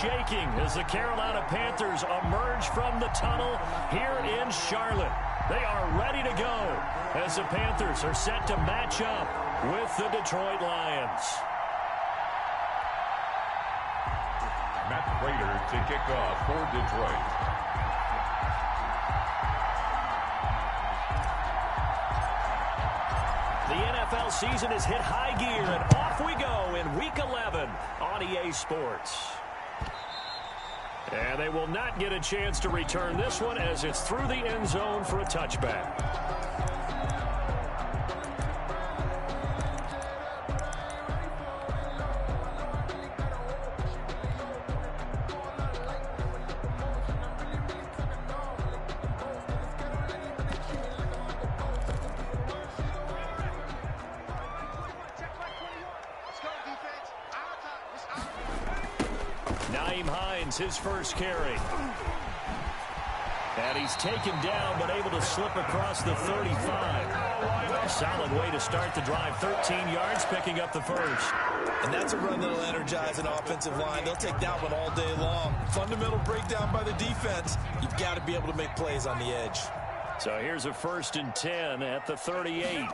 shaking as the Carolina Panthers emerge from the tunnel here in Charlotte. They are ready to go as the Panthers are set to match up with the Detroit Lions. Matt Prater to kick off for Detroit. The NFL season has hit high gear, and off we go in Week 11 on EA Sports. And they will not get a chance to return this one as it's through the end zone for a touchback. His first carry. And he's taken down but able to slip across the 35. Solid way to start the drive. 13 yards, picking up the first. And that's a run that'll energize an offensive line. They'll take that one all day long. Fundamental breakdown by the defense. You've got to be able to make plays on the edge. So here's a 1st and 10 at the 38.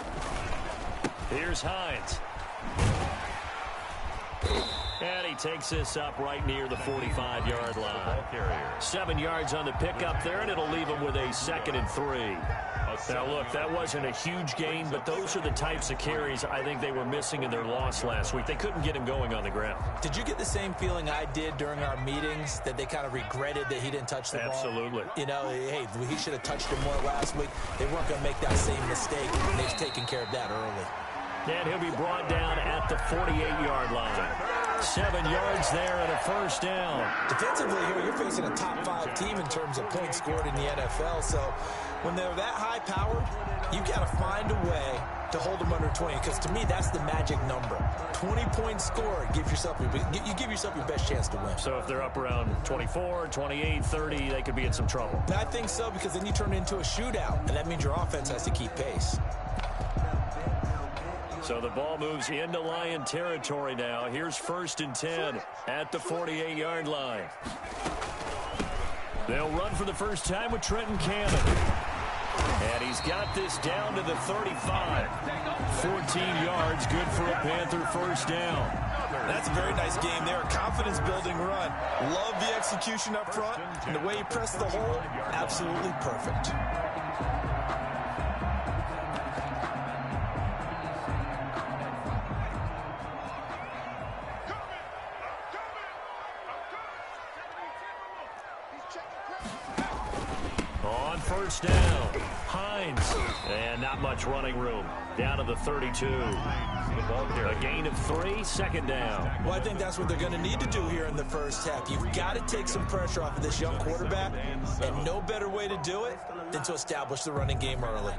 Here's Hines. And he takes this up right near the 45-yard line. 7 yards on the pickup there, and it'll leave him with a 2nd and 3. Now, look, that wasn't a huge gain, but those are the types of carries I think they were missing in their loss last week. They couldn't get him going on the ground. Did you get the same feeling I did during our meetings, that they kind of regretted that he didn't touch the ball? Absolutely. You know, hey, he should have touched it more last week. They weren't going to make that same mistake. They've taken care of that early. And he'll be brought down at the 48-yard line. 7 yards there and a 1st down. Defensively here, you're facing a top 5 team in terms of points scored in the NFL. So when they're that high powered, you've got to find a way to hold them under 20. Because to me, that's the magic number. 20 points scored, you give yourself your best chance to win. So if they're up around 24, 28, 30, they could be in some trouble. I think so, because then you turn it into a shootout, and that means your offense has to keep pace. So the ball moves into Lion territory now. Here's 1st and 10 at the 48-yard line. They'll run for the first time with Trenton Cannon. And he's got this down to the 35. 14 yards, good for a Panther 1st down. That's a very nice game there. Confidence-building run. Love the execution up front. And the way he pressed the hole, absolutely perfect. On 1st down, Hines. And not much running room. Down to the 32. A gain of 3, 2nd down. Well, I think that's what they're going to need to do here in the first half. You've got to take some pressure off of this young quarterback, and no better way to do it than to establish the running game early.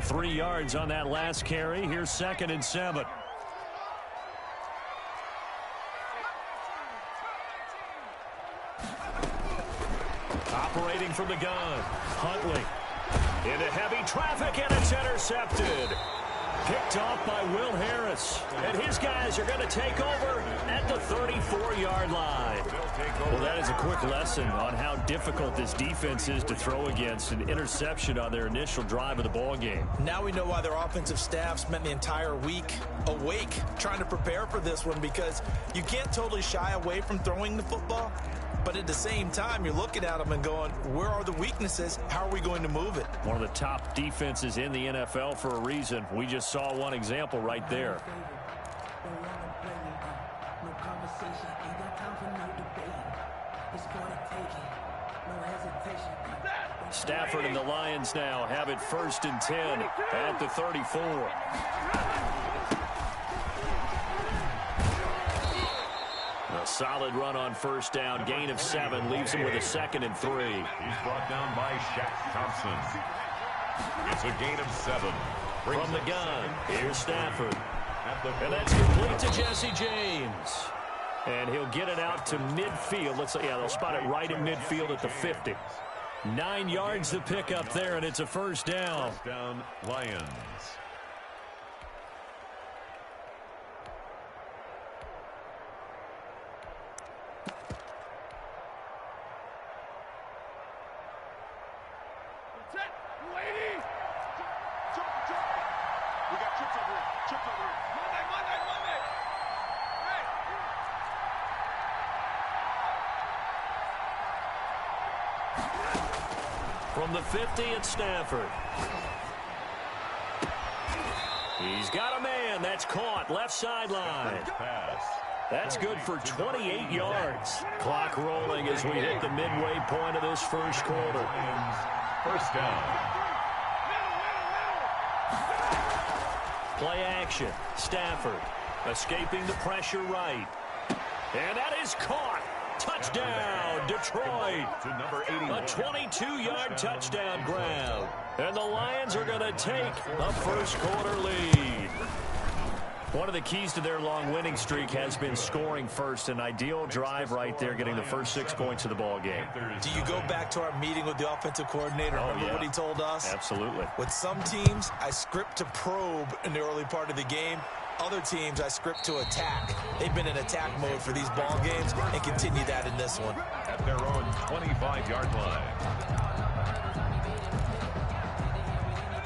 Three yards on that last carry. Here's 2nd and 7. Operating from the gun, Huntley into heavy traffic, and it's intercepted. Picked off by Will Harris. And his guys are going to take over at the 34-yard line. Well, that is a quick lesson on how difficult this defense is to throw against. An interception on their initial drive of the ball game. Now we know why their offensive staff spent the entire week awake trying to prepare for this one, because you can't totally shy away from throwing the football. But at the same time, you're looking at them and going, where are the weaknesses? How are we going to move it? One of the top defenses in the NFL for a reason. We just saw one example right there. Stafford and the Lions now have it 1st and 10 at the 34. A solid run on 1st down. Gain of 7 leaves him with a 2nd and 3. He's brought down by Shaq Thompson. It's a gain of 7. From the gun, here's Stafford. And that's complete to Jesse James. And he'll get it out to midfield. They'll spot it right in midfield at the 50. 9 yards to pick up there, and it's a 1st down. First down, Lions. From the 50, it's Stafford. He's got a man. That's caught. Left sideline. That's good for 28 yards. Clock rolling as we hit the midway point of this first quarter. First down. Play action. Stafford escaping the pressure right. And that is caught. Touchdown, Detroit. A 22-yard touchdown grab. And the Lions are going to take a first-quarter lead. One of the keys to their long winning streak has been scoring first. An ideal drive right there, getting the first 6 points of the ball game. Do you go back to our meeting with the offensive coordinator? Remember what he told us? Absolutely. With some teams, I script to probe in the early part of the game. Other teams, I script to attack. They've been in attack mode for these ball games and continue that in this one. At their own 25-yard line.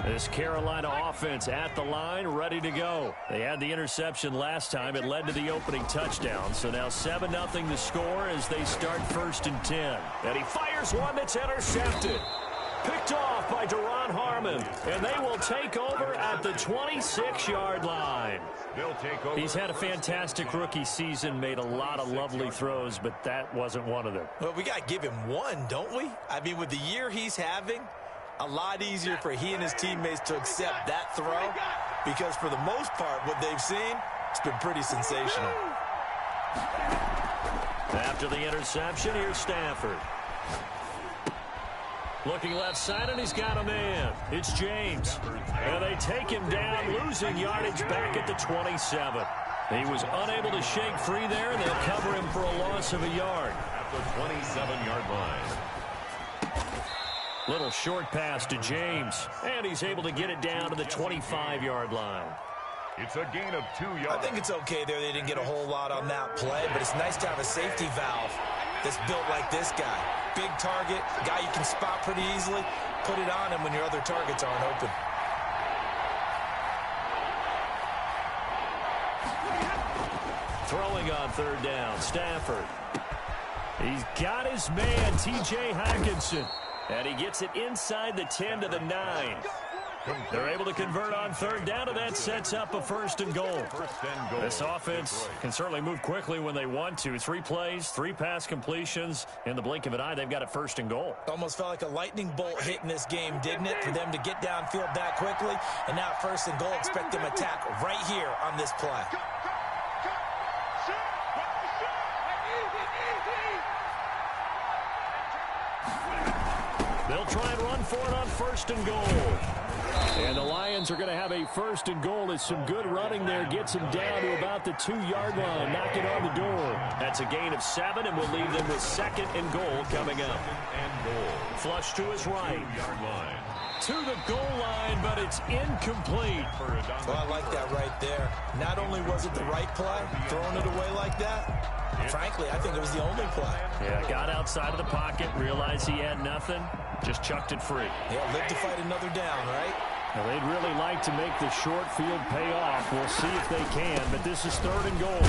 This Carolina offense at the line, ready to go. They had the interception last time. It led to the opening touchdown. So now 7-0 the score as they start 1st and 10. And he fires one that's intercepted. Picked off by Duron Harmon. And they will take over at the 26-yard line. He's had a fantastic rookie season, made a lot of lovely throws, but that wasn't one of them. Well, we got to give him one, don't we? I mean, with the year he's having, a lot easier for he and his teammates to accept that throw because for the most part, what they've seen, it's been pretty sensational. After the interception, here's Stafford. Looking left side, and he's got a man. It's James. And they take him down, losing yardage back at the 27. He was unable to shake free there, and they'll cover him for a loss of a yard. At the 27-yard line. Little short pass to James, and he's able to get it down to the 25-yard line. It's a gain of 2 yards. I think it's okay there. They didn't get a whole lot on that play, but it's nice to have a safety valve that's built like this guy. Big target, guy you can spot pretty easily. Put it on him when your other targets aren't open. Throwing on 3rd down, Stafford. He's got his man, T.J. Hockenson. And he gets it inside the 10 to the 9. They're able to convert on 3rd down, and that sets up a 1st and goal. This offense can certainly move quickly when they want to. 3 plays, 3 pass completions. In the blink of an eye, they've got it 1st and goal. Almost felt like a lightning bolt hit in this game, didn't it? For them to get downfield that quickly. And now 1st and goal, expect them to attack right here on this play. They'll try and run for it on 1st and goal. And the Lions are going to have a 1st and goal. As some good running there gets them down to about the 2-yard line, knocking on the door. That's a gain of 7, and we'll leave them with 2nd and goal coming up. Flush to his right. To the goal line, but it's incomplete. Well, I like that right there. Not only was it the right play, throwing it away like that, frankly, I think it was the only play. Yeah, got outside of the pocket, realized he had nothing, just chucked it free. Yeah, live to fight another down, right? Now, they'd really like to make the short field pay off. We'll see if they can, but this is 3rd and goal.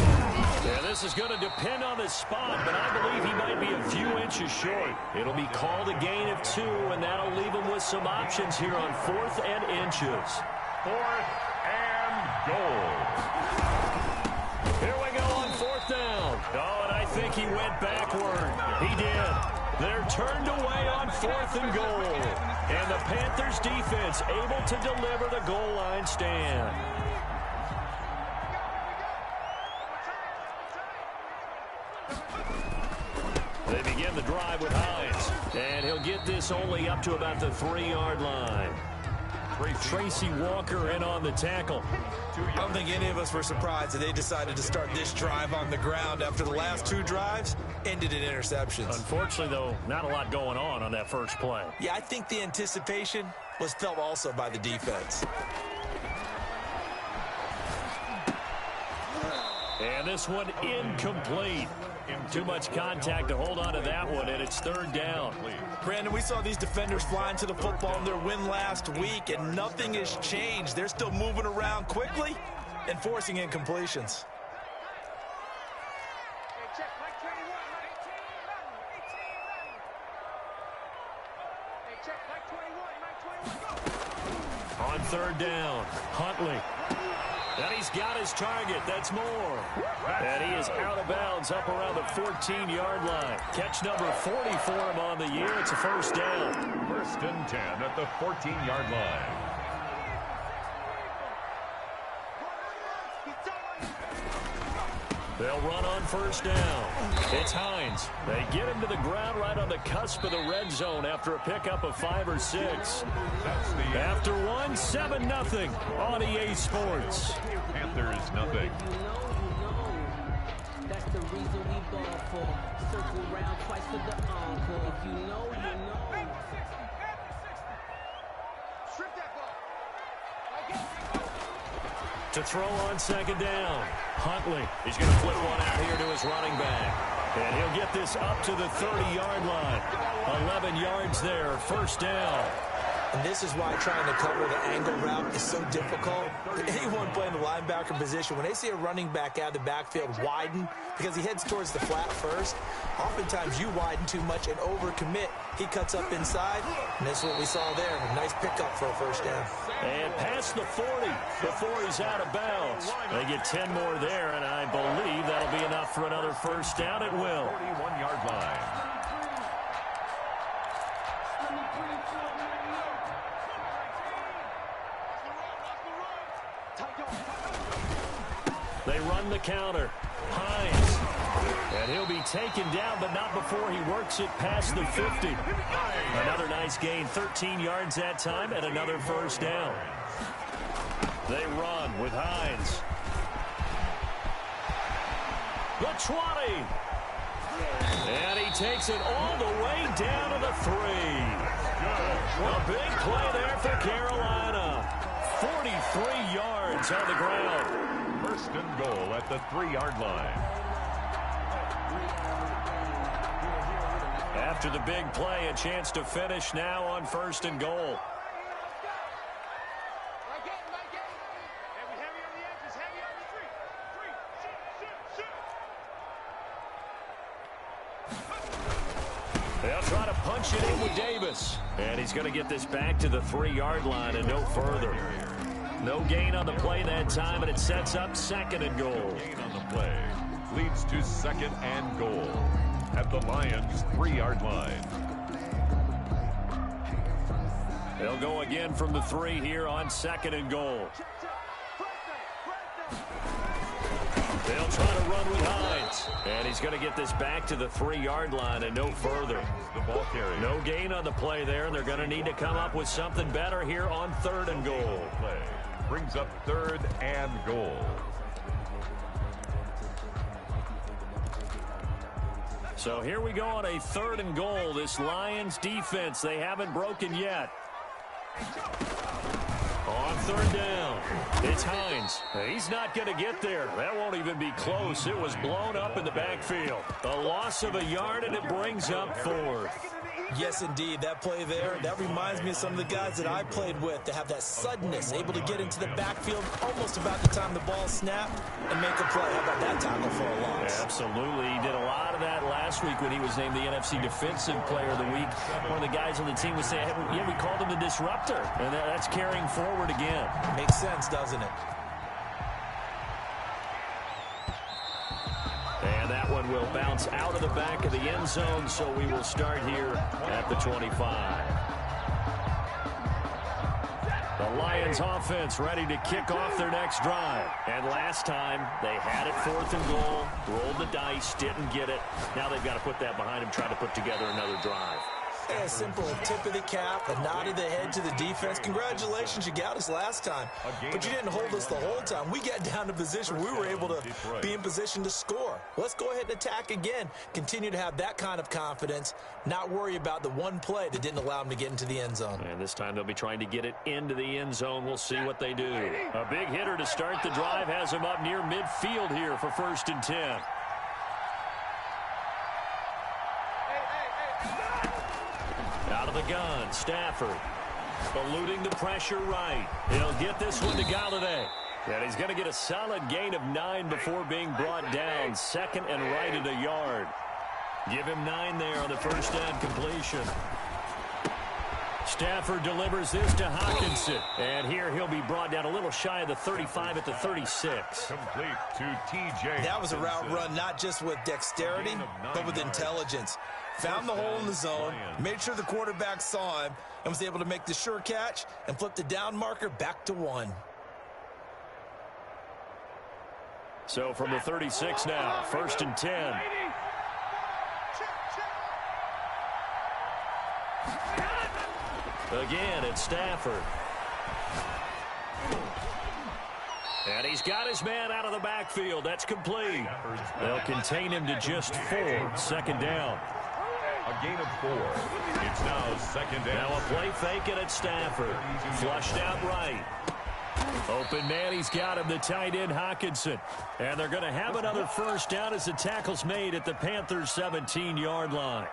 Yeah, this is going to depend on the spot, but I believe he might be a few inches short. It'll be called a gain of 2, and that'll leave him with some options here on 4th and inches. 4th and goal. Here we go on 4th down. Oh, and I think he went backward. He did. They're turned away on 4th and goal. And the Panthers defense able to deliver the goal line stand. They begin the drive with Hines. And he'll get this only up to about the 3-yard line. Tracy Walker in on the tackle. I don't think any of us were surprised that they decided to start this drive on the ground after the last 2 drives ended in interceptions. Unfortunately, though, not a lot going on that first play. Yeah, I think the anticipation was felt also by the defense. And this one incomplete. Too much contact to hold on to that one, and it's 3rd down. Brandon, we saw these defenders flying to the football in their win last week, and nothing has changed. They're still moving around quickly, and forcing incompletions. On third down, Huntley. And he's got his target. That's more. And he is out of bounds up around the 14-yard line. Catch number 40 for him on the year. It's a first down. First and 10 at the 14-yard line. They'll run on first down. It's Hines. They get him to the ground right on the cusp of the red zone after a pickup of 5 or 6. After one, 7-0 on EA Sports. Panthers nothing. That's the reason we ball for. Circle round twice for the encore. If you know, you know. Strip that ball. To throw on second down. Huntley. He's going to flip one out here to his running back. And he'll get this up to the 30-yard line. 11 yards there, first down. And this is why trying to cover the angle route is so difficult. Anyone playing the linebacker position, when they see a running back out of the backfield widen, because he heads towards the flat first, oftentimes you widen too much and overcommit. He cuts up inside, and that's what we saw there. A nice pickup for a first down. And past the 40 before he's out of bounds. They get 10 more there, and I believe that'll be enough for another first down. It will. 41-yard line. They run the counter. Hines. And he'll be taken down, but not before he works it past the 50. Another nice gain, 13 yards that time, and another first down. They run with Hines. The 20. And he takes it all the way down to the 3. A big play there for Carolina. 43 yards on the ground. First and goal at the 3-yard line. After the big play, a chance to finish now on first and goal. They'll try to punch it in with Davis. And he's going to get this back to the 3-yard line and no further. No gain on the play that time, and it sets up second and goal. Gain on the play leads to second and goal at the Lions' 3-yard line. They'll go again from the 3 here on second and goal. They'll try to run with Hines. And he's going to get this back to the 3-yard line and no further. The ball carrier. No gain on the play there, and they're going to need to come up with something better here on third and goal. Play brings up third and goal. So here we go on a third and goal. This Lions defense, they haven't broken yet. On third down, it's Hines. He's not going to get there. That won't even be close. It was blown up in the backfield. A loss of a yard, and it brings up fourth. Yes, indeed. That play there, that reminds me of some of the guys that I played with that have that suddenness, able to get into the backfield almost about the time the ball snapped and make a play. How about that tackle for a loss? Absolutely. He did a lot of that last week when he was named the NFC Defensive Player of the Week. One of the guys on the team was saying, hey, yeah, we called him the disruptor. And that's carrying forward again. Makes sense, doesn't it? And that one will bounce out of the back of the end zone, so we will start here at the 25. The Lions offense ready to kick off their next drive. And last time, they had it fourth and goal, rolled the dice, didn't get it. Now they've got to put that behind them, try to put together another drive. A simple tip of the cap, a nod of the head to the defense. Congratulations, you got us last time. But you didn't hold us the whole time. We got down to position. We were able to be in position to score. Let's go ahead and attack again. Continue to have that kind of confidence. Not worry about the one play that didn't allow them to get into the end zone. And this time they'll be trying to get it into the end zone. We'll see what they do. A big hitter to start the drive has them up near midfield here for first and 10. Out of the gun, Stafford. Eluding the pressure right. He'll get this one to Galladay. And he's going to get a solid gain of 9 before being brought down. Second and right at a yard. Give him 9 there on the first down completion. Stafford delivers this to Hockenson. And here he'll be brought down a little shy of the 35 at the 36. Complete to T.J. That was a route run not just with dexterity, but with intelligence. Found the hole in the zone, made sure the quarterback saw him, and was able to make the sure catch and flip the down marker back to 1. So from the 36 now, first and 10. Again, it's Stafford. And he's got his man out of the backfield. That's complete. They'll contain him to just 4. Second down. A gain of 4. It's now second down. Now a play fake it at Stafford. Flushed out right. Open man, he's got him, the tight end Hockenson. And they're going to have another first down as the tackle's made at the Panthers' 17-yard line.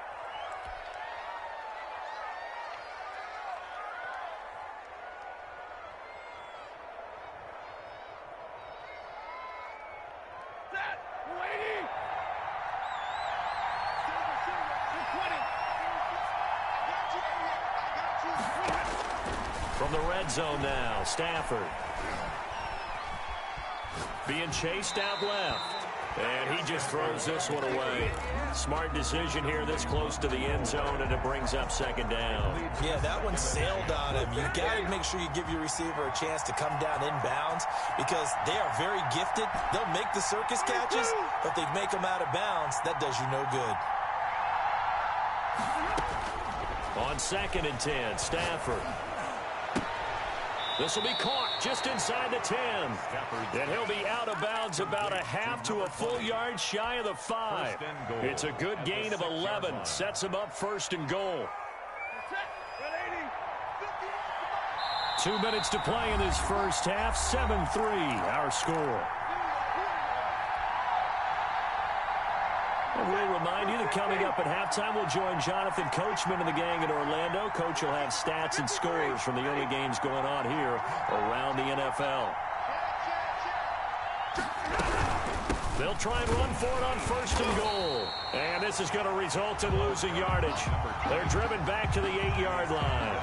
From the red zone now, Stafford. Being chased out left. And he just throws this one away. Smart decision here this close to the end zone, and it brings up second down. Yeah, that one sailed on him. You got to make sure you give your receiver a chance to come down inbounds because they are very gifted. They'll make the circus catches, but they make them out of bounds. That does you no good. On second and 10, Stafford. This will be caught just inside the 10. And he'll be out of bounds about a half to a full yard shy of the 5. It's a good gain of 11. Sets him up first and goal. 2 minutes to play in this first half. 7-3 our score. And we'll remind you that coming up at halftime, we'll join Jonathan Coachman and the gang in Orlando. Coach will have stats and scores from the early games going on here around the NFL. They'll try and run for it on first and goal. And this is going to result in losing yardage. They're driven back to the 8-yard line.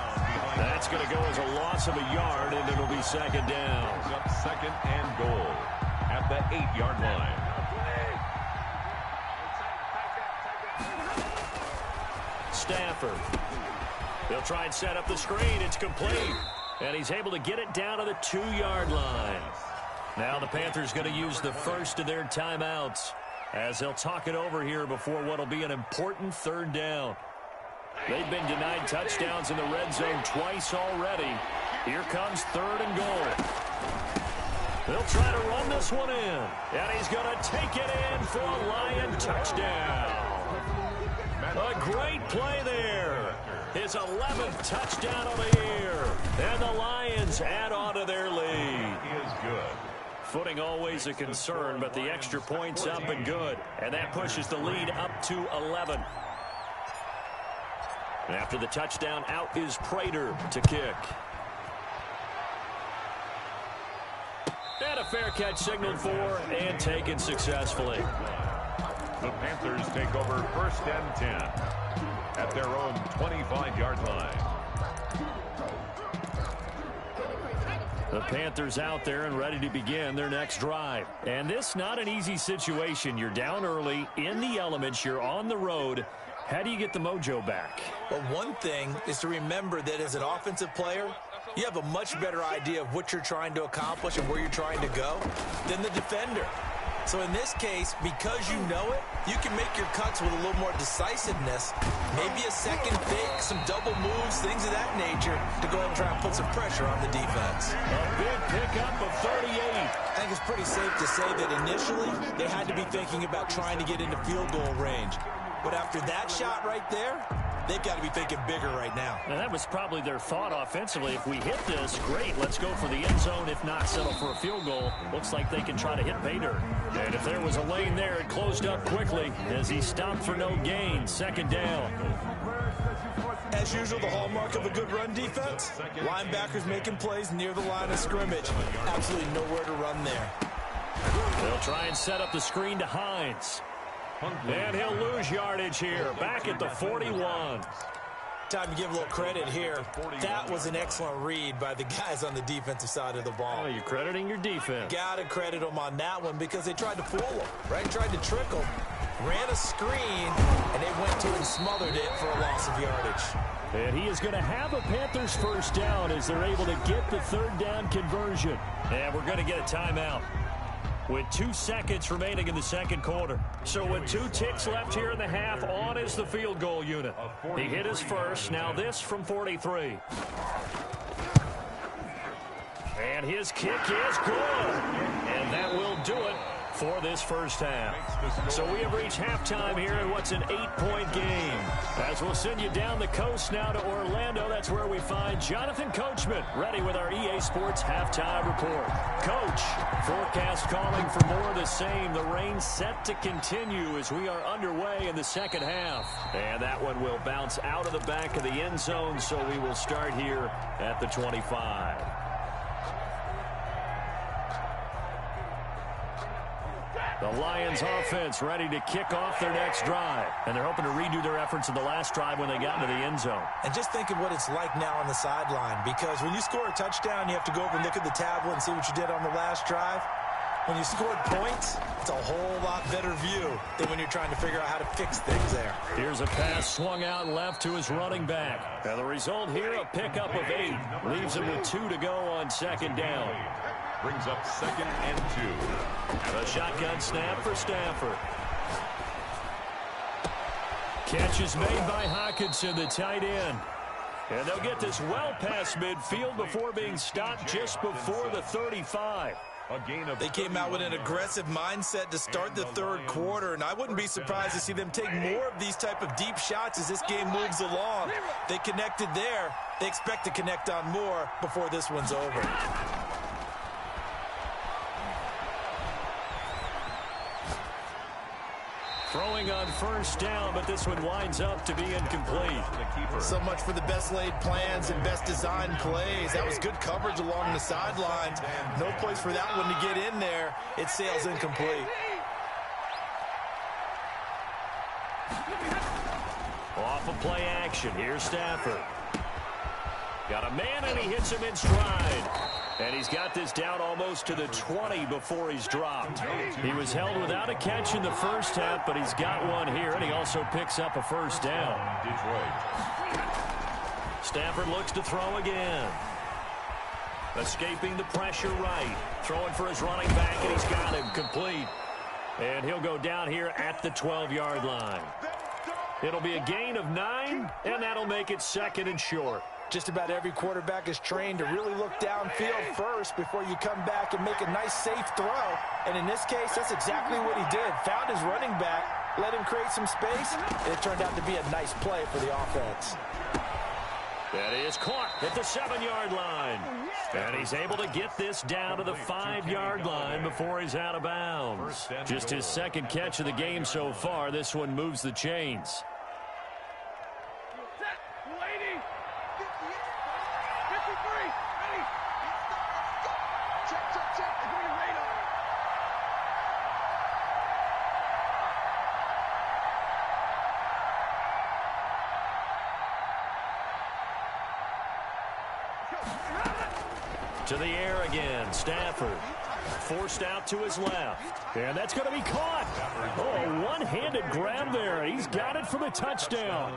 That's going to go as a loss of a yard, and it'll be second down. Second and goal at the 8-yard line. Stafford. They'll try and set up the screen. It's complete. And he's able to get it down to the 2-yard line. Now the Panthers going to use the first of their timeouts as they'll talk it over here before what will be an important third down. They've been denied touchdowns in the red zone twice already. Here comes third and goal. They'll try to run this one in. And he's going to take it in for a Lion touchdown. A great play there. His 11th touchdown of the year. And the Lions add on to their lead. He is good. Footing always a concern, but the extra point's up and good. And that pushes the lead up to 11. After the touchdown, out is Prater to kick. And a fair catch signaled for and taken successfully. The Panthers take over first and 10 at their own 25-yard line. The Panthers out there and ready to begin their next drive. And this not an easy situation. You're down early, in the elements, you're on the road. How do you get the mojo back? Well, one thing is to remember that as an offensive player, you have a much better idea of what you're trying to accomplish and where you're trying to go than the defender. So in this case, because you know it, you can make your cuts with a little more decisiveness, maybe a second fake, some double moves, things of that nature, to go ahead and try and put some pressure on the defense. A big pickup of 38. I think it's pretty safe to say that initially they had to be thinking about trying to get into field goal range. But after that shot right there, they've got to be thinking bigger right now. And that was probably their thought offensively. If we hit this, great, let's go for the end zone. If not, settle for a field goal. Looks like they can try to hit Bader. And if there was a lane there, it closed up quickly as he stopped for no gain. Second down. As usual, the hallmark of a good run defense, linebackers making plays near the line of scrimmage. Absolutely nowhere to run there. They'll try and set up the screen to Hines. And he'll lose yardage here, back at the 41. Time to give a little credit here. That was an excellent read by the guys on the defensive side of the ball. Oh, you're crediting your defense. Got to credit them on that one because they tried to fool them, right? Tried to trick them. Ran a screen, and they went to and smothered it for a loss of yardage. And he is going to have a Panthers first down as they're able to get the third down conversion. And we're going to get a timeout with 2 seconds remaining in the second quarter. So with 2 ticks left here in the half, on is the field goal unit. He hit his first. Now this from 43. And his kick is good. And that will do it for this first half. So we have reached halftime here in what's an 8-point game. As we'll send you down the coast now to Orlando, that's where we find Jonathan Coachman ready with our EA Sports halftime report. Coach, forecast calling for more of the same. The rain set to continue as we are underway in the second half. And that one will bounce out of the back of the end zone, so we will start here at the 25. The Lions offense ready to kick off their next drive. And they're hoping to redo their efforts in the last drive when they got into the end zone. And just think of what it's like now on the sideline, because when you score a touchdown, you have to go over and look at the tablet and see what you did on the last drive. When you scored points, it's a whole lot better view than when you're trying to figure out how to fix things there. Here's a pass swung out left to his running back. And the result here, a pickup of 8. Leaves him with 2 to go on second down. Brings up 2nd and 2. The shotgun snap for Stafford. Catch is made by Hockenson, the tight end. And they'll get this well past midfield before being stopped just before the 35. They came out with an aggressive mindset to start the third quarter, and I wouldn't be surprised to see them take more of these type of deep shots as this game moves along. They connected there. They expect to connect on more before this one's over. Throwing on first down, but this one winds up to be incomplete. So much for the best laid plans and best designed plays. That was good coverage along the sidelines. No place for that one to get in there. It sails incomplete. Off of play action. Here's Stafford. Got a man, and he hits him in stride. And he's got this down almost to the 20 before he's dropped. He was held without a catch in the first half, but he's got one here, and he also picks up a first down. Stafford looks to throw again. Escaping the pressure right. Throwing for his running back, and he's got him complete. And he'll go down here at the 12-yard line. It'll be a gain of 9, and that'll make it 2nd and short. Just about every quarterback is trained to really look downfield first before you come back and make a nice, safe throw. And in this case, that's exactly what he did. Found his running back, let him create some space, and it turned out to be a nice play for the offense. That is caught at the 7-yard line. And he's able to get this down to the 5-yard line before he's out of bounds. Just his 2nd catch of the game so far. This one moves the chains. To the air again, Stafford. Forced out to his left. And that's going to be caught. Oh, one-handed grab there. He's got it for the touchdown.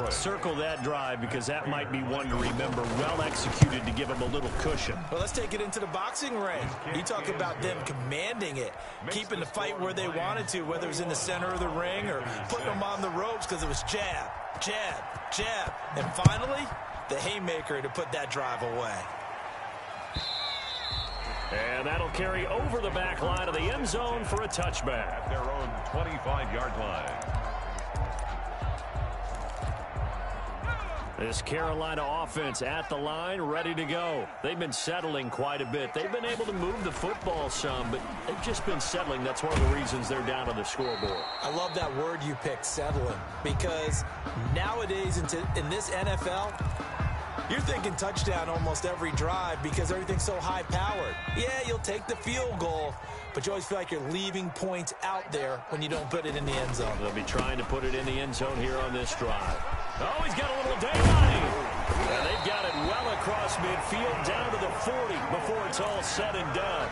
Circle that drive because that might be one to remember. Well executed to give him a little cushion. Well, let's take it into the boxing ring. You talk about them commanding it, keeping the fight where they wanted to, whether it was in the center of the ring or putting them on the ropes because it was jab, jab, jab. And finally, the haymaker to put that drive away. And that'll carry over the back line of the end zone for a touchback. At their own 25-yard line. This Carolina offense at the line, ready to go. They've been settling quite a bit. They've been able to move the football some, but they've just been settling. That's one of the reasons they're down on the scoreboard. I love that word you picked, settling, because nowadays in this NFL, you're thinking touchdown almost every drive because everything's so high-powered. Yeah, you'll take the field goal, but you always feel like you're leaving points out there when you don't put it in the end zone. They'll be trying to put it in the end zone here on this drive. Oh, he's got a little daylight. And they've got it well across midfield down to the 40 before it's all said and done.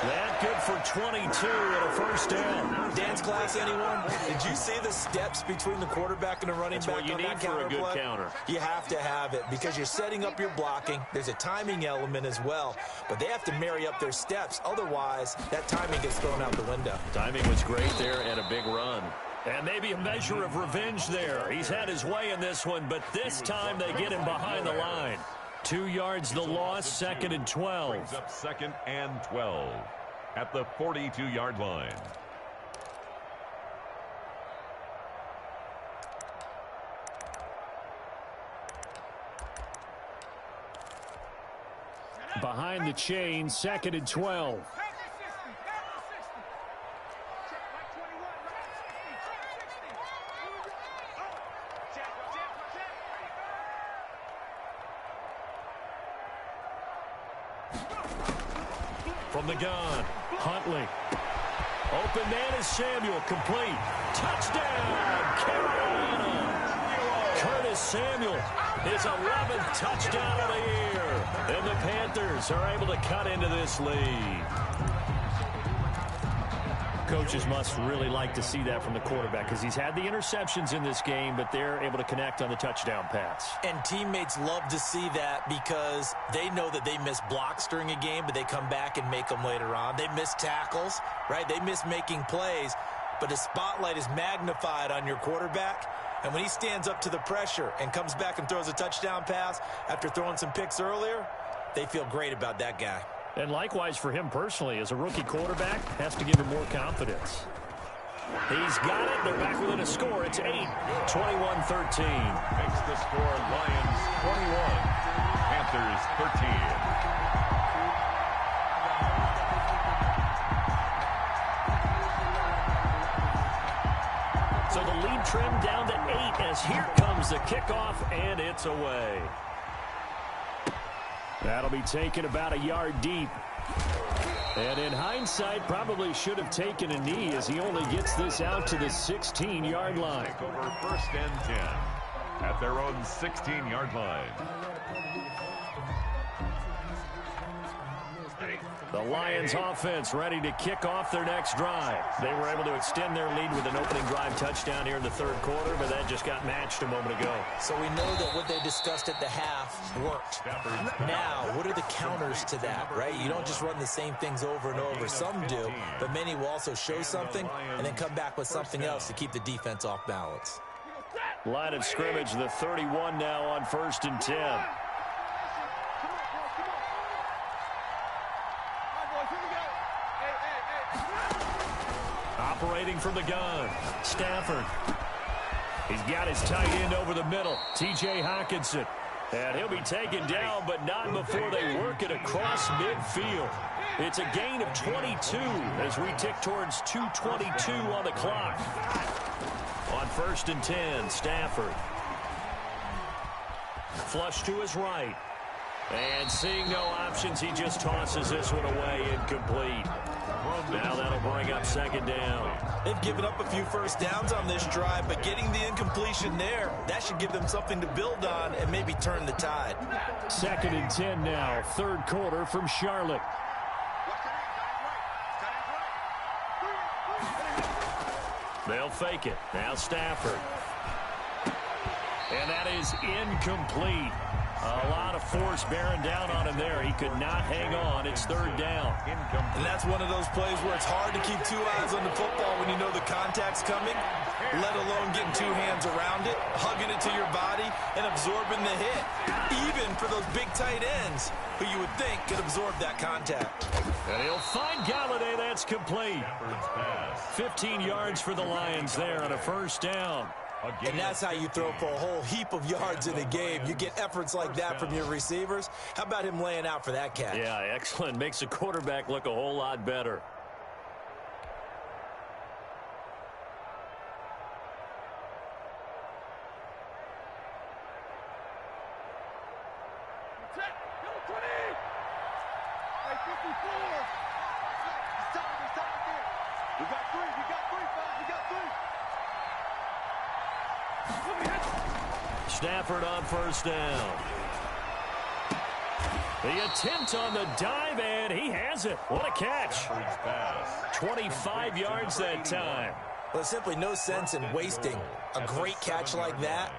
That good for 22 and a first down. Dance class, anyone? Did you see the steps between the quarterback and the running back on that counter play? That's what you need for a good counter. You have to have it because you're setting up your blocking. There's a timing element as well, but they have to marry up their steps. Otherwise, that timing gets thrown out the window. Timing was great there and a big run. And maybe a measure of revenge there. He's had his way in this one, but this time they get him behind the line. 2 yards the loss, 2nd and 12. Brings up 2nd and 12 at the 42-yard line. Behind the chain, 2nd and 12. From the gun, Huntley. Open man is Samuel, complete. Touchdown, Carolina. Curtis Samuel, his 11th touchdown of the year. And the Panthers are able to cut into this lead. Coaches must really like to see that from the quarterback because he's had the interceptions in this game, but they're able to connect on the touchdown pass. And teammates love to see that because they know that they miss blocks during a game, but they come back and make them later on. They miss tackles, right? They miss making plays, but the spotlight is magnified on your quarterback. And when he stands up to the pressure and comes back and throws a touchdown pass after throwing some picks earlier, they feel great about that guy. And likewise for him personally, as a rookie quarterback, has to give him more confidence. He's got it. They're back within a score. It's 8, 21-13. Makes the score Lions 21, Panthers 13. So the lead trimmed down to 8 as here comes the kickoff, and it's away. That'll be taken about a yard deep. And in hindsight, probably should have taken a knee as he only gets this out to the 16-yard line. Take over 1st and 10 at their own 16-yard line. The Lions offense ready to kick off their next drive. They were able to extend their lead with an opening drive touchdown here in the 3rd quarter, but that just got matched a moment ago. So we know that what they discussed at the half worked. Now, what are the counters to that, right? You don't just run the same things over and over. Some do, but many will also show something and then come back with something else to keep the defense off balance. Line of scrimmage, the 31 now on 1st and 10. Operating from the gun, Stafford. He's got his tight end over the middle, T.J. Hockenson. And he'll be taken down, but not before they work it across midfield. It's a gain of 22 as we tick towards 2:22 on the clock. On 1st and 10, Stafford. Flush to his right. And seeing no options, he just tosses this one away, incomplete. Now that'll bring up 2nd down. They've given up a few first downs on this drive, but getting the incompletion there, that should give them something to build on and maybe turn the tide. 2nd and 10 now, 3rd quarter from Charlotte. They'll fake it. Now Stafford. And that is incomplete. A lot of force bearing down on him there. He could not hang on. It's 3rd down. And that's one of those plays where it's hard to keep 2 eyes on the football when you know the contact's coming, let alone getting 2 hands around it, hugging it to your body, and absorbing the hit. Even for those big tight ends who you would think could absorb that contact. And he'll find Galladay. That's complete. 15 yards for the Lions there on a 1st down. And that's how you throw for a whole heap of yards in a game. You get efforts like that from your receivers. How about him laying out for that catch? Yeah, excellent. Makes the quarterback look a whole lot better. Stafford on first down. The attempt on the dive, and he has it. What a catch. 25 yards that time. Well, there's simply no sense in wasting a great catch like that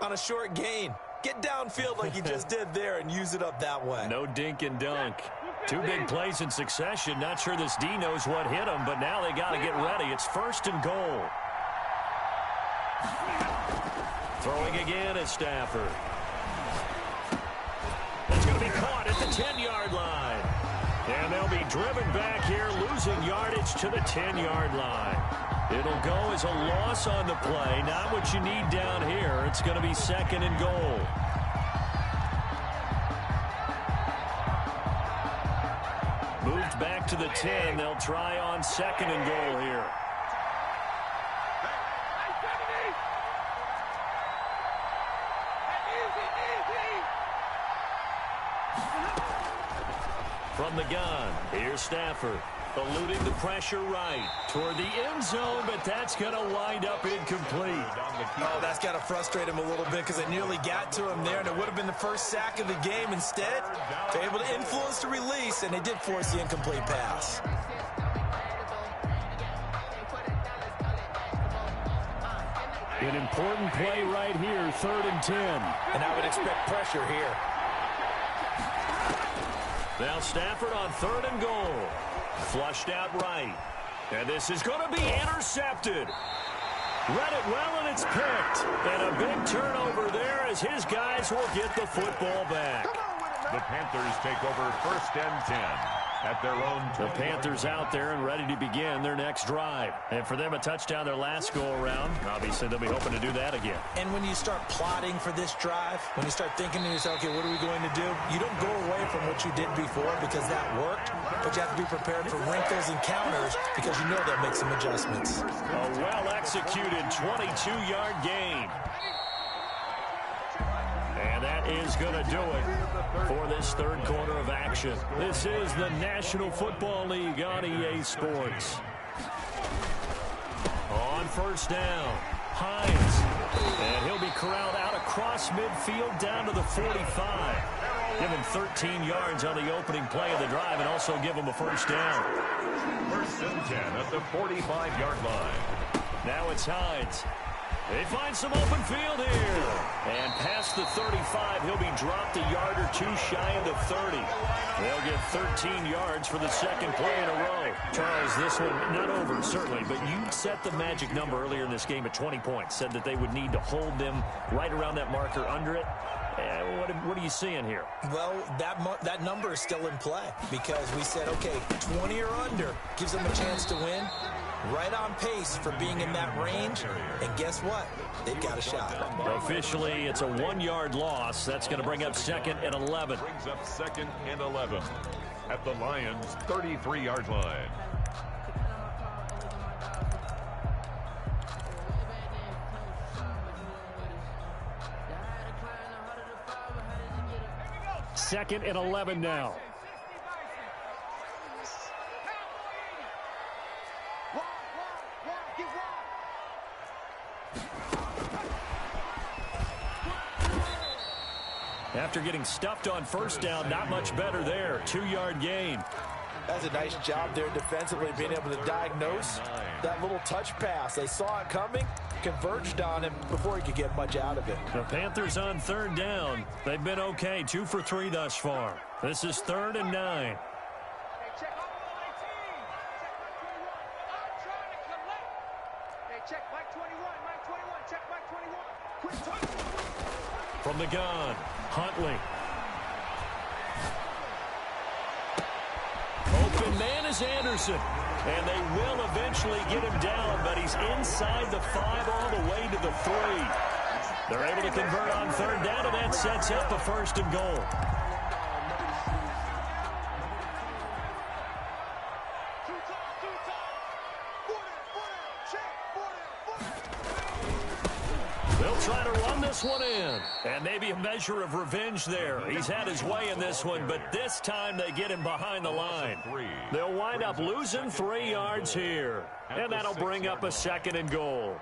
on a short gain. Get downfield like you just did there and use it up that way. No dink and dunk. Two big plays in succession. Not sure this D knows what hit him, but now they got to get ready. It's first and goal. Throwing again at Stafford. It's going to be caught at the 10-yard line. And they'll be driven back here, losing yardage to the 10-yard line. It'll go as a loss on the play. Not what you need down here. It's going to be second and goal. Moved back to the 10. They'll try on second and goal here. From the gun, here's Stafford, eluding the pressure right toward the end zone, but that's going to wind up incomplete. Oh, that's got to frustrate him a little bit because they nearly got to him there, and it would have been the first sack of the game. Instead, they're able to influence the release, and they did force the incomplete pass. An important play right here, 3rd and 10. And I would expect pressure here. Now Stafford on 3rd and goal. Flushed out right. And this is going to be intercepted. Read it well, and it's picked. And a big turnover there as his guys will get the football back. The Panthers take over 1st and 10 at their own 20. The Panthers out there and ready to begin their next drive. And for them, a touchdown their last go-around. Obviously, they'll be hoping to do that again. And when you start plotting for this drive, when you start thinking to yourself, okay, what are we going to do? You don't go away from what you did before because that worked, but you have to be prepared for wrinkles and counters because you know they'll make some adjustments. A well-executed 22-yard gain. And that is going to do it for this third quarter of action. This is the National Football League on EA Sports. On first down, Hines. And he'll be corralled out across midfield down to the 45. Give him 13 yards on the opening play of the drive and also give him a first down. 1st and 10 at the 45-yard line. Now it's Hines. They find some open field here. And past the 35, he'll be dropped a yard or two shy of the 30. They'll get 13 yards for the second play in a row. Charles, this one not over, certainly, but you set the magic number earlier in this game at 20 points. Said that they would need to hold them right around that marker under it. What are you seeing here? Well, that number is still in play because we said, okay, 20 or under gives them a chance to win. Right on pace for being in that range. And guess what? They've got a shot. Officially, it's a 1-yard loss. That's going to bring up 2nd and 11. Brings up 2nd and 11 at the Lions' 33-yard line. Second and 11 now. After getting stuffed on first down, not much better there. 2-yard gain. That's a nice job there defensively, being able to diagnose that little touch pass. They saw it coming, converged on him before he could get much out of it. The Panthers on 3rd down. They've been okay, 2 for 3 thus far. This is 3rd and 9. From the gun, Huntley. Open man is Anderson. And they will eventually get him down, but he's inside the 5 all the way to the 3. They're able to convert on third down, and that sets up a first and goal. They'll try to run this one in. And maybe a measure of revenge there. He's had his way in this one, but this time they get him behind the line. They'll wind up losing 3 yards here. And that'll bring up a second and goal.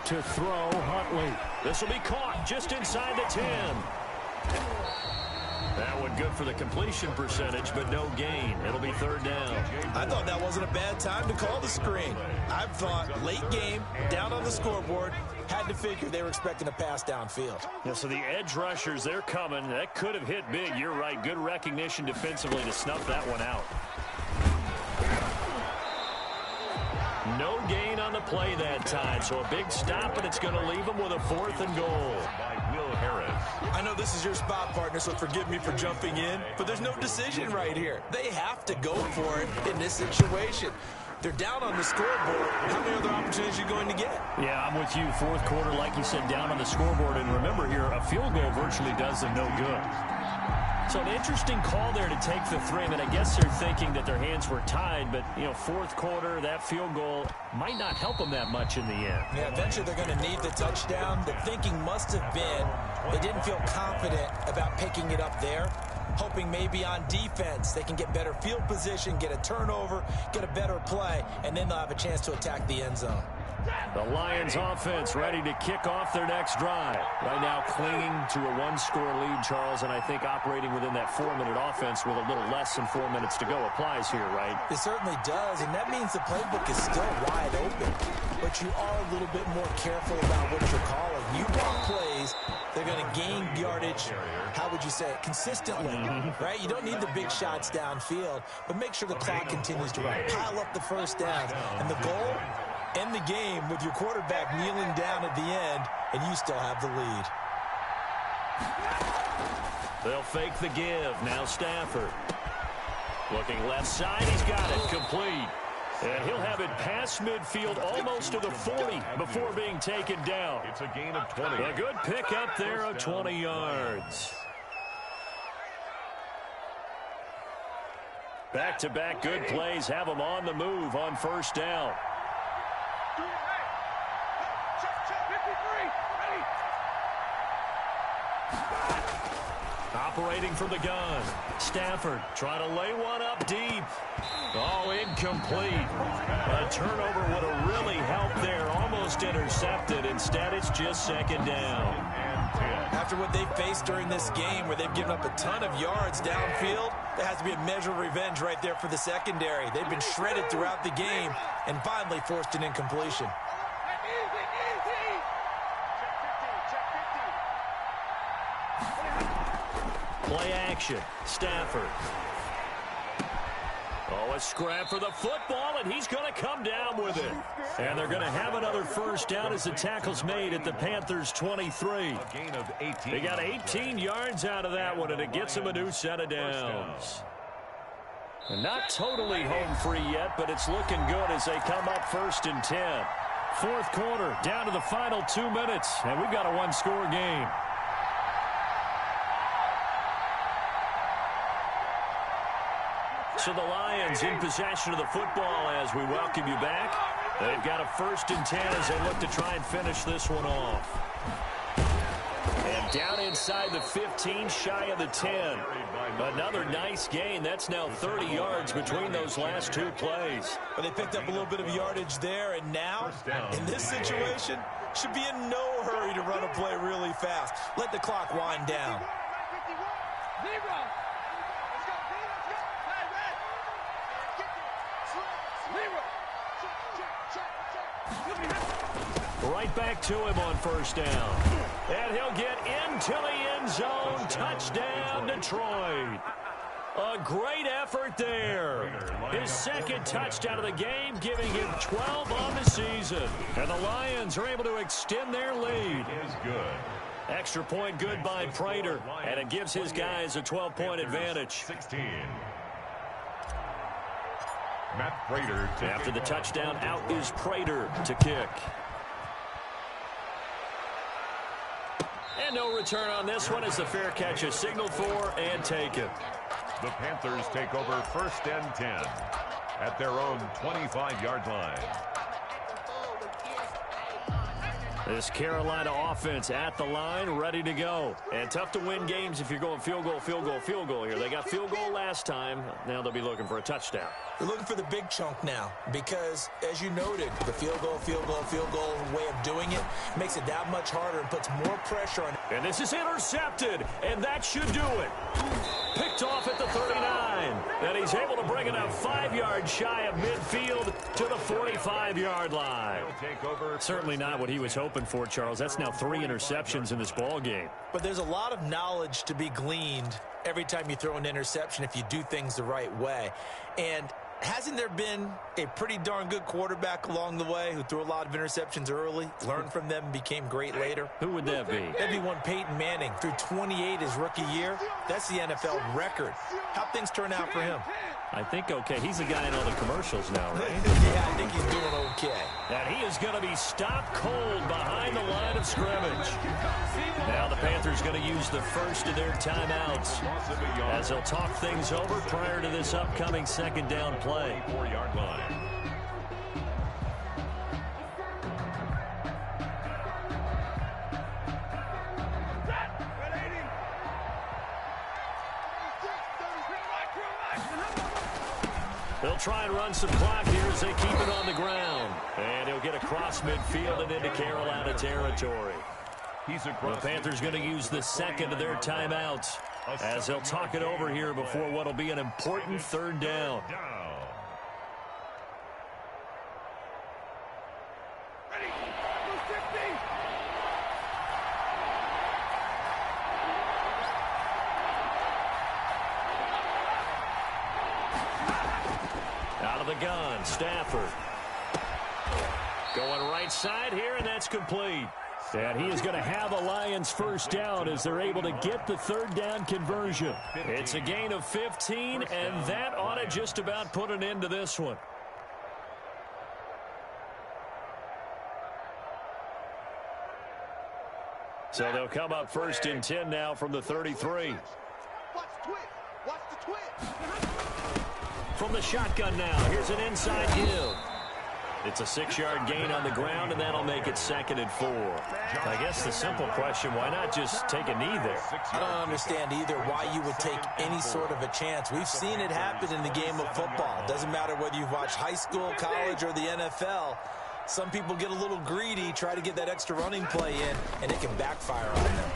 To throw, Huntley. This will be caught just inside the 10. That one good for the completion percentage, but no gain. It'll be third down. I thought that wasn't a bad time to call the screen. I thought late game, down on the scoreboard, had to figure they were expecting a pass downfield. Yeah, so the edge rushers, they're coming. That could have hit big. You're right. Good recognition defensively to snuff that one out. No gain on the play that time, so a big stop, and it's going to leave them with a 4th and goal. By Will Harris. I know this is your spot, partner, so forgive me for jumping in, but there's no decision right here. They have to go for it in this situation. They're down on the scoreboard. How many other opportunities are you going to get? Yeah, I'm with you. Fourth quarter, like you said, down on the scoreboard. And remember here, a field goal virtually does them no good. So an interesting call there to take the 3. I mean, I guess they're thinking that their hands were tied, but, you know, fourth quarter, that field goal might not help them that much in the end. Yeah, eventually they're going to need the touchdown. The thinking must have been they didn't feel confident about picking it up there, hoping maybe on defense they can get better field position, get a turnover, get a better play, and then they'll have a chance to attack the end zone. The Lions offense ready to kick off their next drive. Right now clinging to a 1-score lead, Charles, and I think operating within that 4-minute offense with a little less than 4 minutes to go applies here, right? It certainly does, and that means the playbook is still wide open. But you are a little bit more careful about what you're calling. You want plays, they're going to gain yardage, how would you say it, consistently, right? You don't need the big shots downfield, but make sure the clock continues to run. Pile up the first downs, and the goal, end the game with your quarterback kneeling down at the end, and you still have the lead. They'll fake the give. Now Stafford. Looking left side. He's got it. Complete. And he'll have it past midfield almost to the 40 before being taken down. It's a gain of 20. A good pick up there of 20 yards. Back-to-back good plays have them on the move on first down. Operating from the gun. Stafford trying to lay one up deep. Oh, incomplete. A turnover would have really helped there. Almost intercepted. Instead, it's just second down. After what they've faced during this game where they've given up a ton of yards downfield, there has to be a measure of revenge right there for the secondary. They've been shredded throughout the game and finally forced an incompletion. Play action. Stafford. Oh, a scrap for the football, and he's going to come down with it. And they're going to have another first down as the tackle's made at the Panthers' 23. A gain of 18. They got 18 yards out of that one, and it gets them a new set of downs. And not totally home free yet, but it's looking good as they come up first and 10. Fourth quarter, down to the final 2 minutes, and we've got a one-score game. So the Lions in possession of the football as we welcome you back. They've got a first and 10 as they look to try and finish this one off. And down inside the 15, shy of the 10. Another nice gain. That's now 30 yards between those last two plays. But they picked up a little bit of yardage there, and now, in this situation, should be in no hurry to run a play really fast. Let the clock wind down. Right back to him on first down. And he'll get into the end zone. Touchdown, Detroit. A great effort there. His second touchdown of the game, giving him 12 on the season. And the Lions are able to extend their lead. Is good. extra point good by Prater, and it gives his guys a 12-point advantage. 16. Matt Prater. After the touchdown, out is Prater to kick. And no return on this one as the fair catch is signaled for and taken. The Panthers take over 1st and 10 at their own 25-yard line. This Carolina offense at the line, ready to go. And tough to win games if you're going field goal, field goal, field goal here. They got field goal last time. Now they'll be looking for a touchdown. They're looking for the big chunk now because, as you noted, the field goal way of doing it makes it that much harder and puts more pressure on. And this is intercepted, and that should do it. Picked off at the 39. And he's able to bring it up 5 yards shy of midfield to the 45-yard line. Certainly not what he was hoping for, Charles. That's now 3 interceptions in this ball game. But there's a lot of knowledge to be gleaned every time you throw an interception if you do things the right way. And hasn't there been a pretty darn good quarterback along the way who threw a lot of interceptions early, learned from them, and became great later? Who would that be? That'd be one Peyton Manning. Threw 28 his rookie year. That's the NFL record. How'd things turn out for him? I think okay. He's the guy in all the commercials now, right? Yeah, I think he's doing okay. And he is going to be stopped cold behind the line of scrimmage. Now the Panthers going to use the first of their timeouts as they'll talk things over prior to this upcoming 2nd down play. 4-yard line. They'll try and run some clock here as they keep it on the ground. And he'll get across midfield and into Carolina territory. The Panthers going to use the 2nd of their timeouts as they'll talk it over here before what will be an important 3rd down. Out of the gun, Stafford. Going right side here, and that's complete. And he is going to have a Lions 1st down as they're able to get the 3rd down conversion. It's a gain of 15, and that ought to just about put an end to this one. So they'll come up 1st and 10 now from the 33. From the shotgun now, here's an inside give. It's a 6-yard gain on the ground, and that'll make it 2nd and 4. I guess the simple question, why not just take a knee there? I don't understand either why you would take any sort of a chance. We've seen it happen in the game of football. Doesn't matter whether you've watched high school, college, or the NFL. Some people get a little greedy, try to get that extra running play in, and it can backfire on them.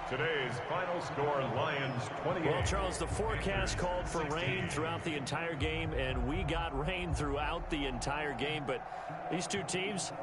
Today's final score, Lions 28. Well, Charles, the forecast called for rain throughout the entire game, and we got rain throughout the entire game. But these two teams,